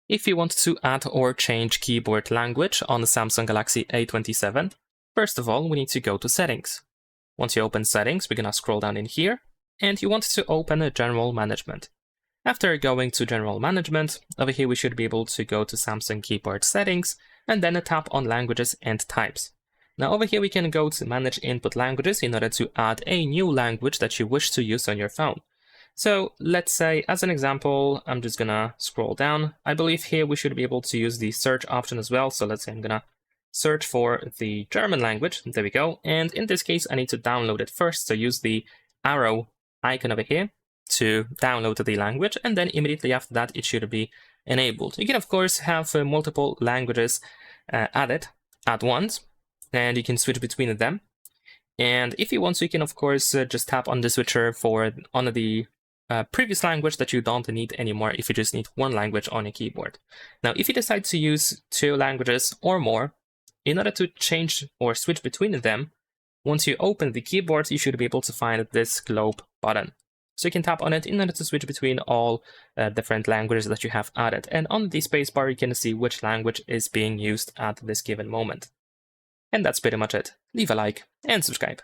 If you want to add or change keyboard language on the Samsung Galaxy A27, first of all, we need to go to Settings. Once you open Settings, we're going to scroll down in here, and you want to open General Management. After going to General Management, over here we should be able to go to Samsung Keyboard Settings, and then tap on Languages and Types. Now over here we can go to Manage Input Languages in order to add a new language that you wish to use on your phone. So let's say, as an example, I'm just gonna scroll down. I believe here we should be able to use the search option as well. So let's say I'm gonna search for the German language. There we go. And in this case, I need to download it first. So use the arrow icon over here to download the language. And then immediately after that, it should be enabled. You can, of course, have multiple languages added at once, and you can switch between them. And if you want to, you can, of course, just tap on the switcher for on the previous language that you don't need anymore if you just need one language on your keyboard. Now, if you decide to use two languages or more, in order to change or switch between them, once you open the keyboard, you should be able to find this globe button. So you can tap on it in order to switch between all different languages that you have added. And on the spacebar, you can see which language is being used at this given moment. And that's pretty much it. Leave a like and subscribe.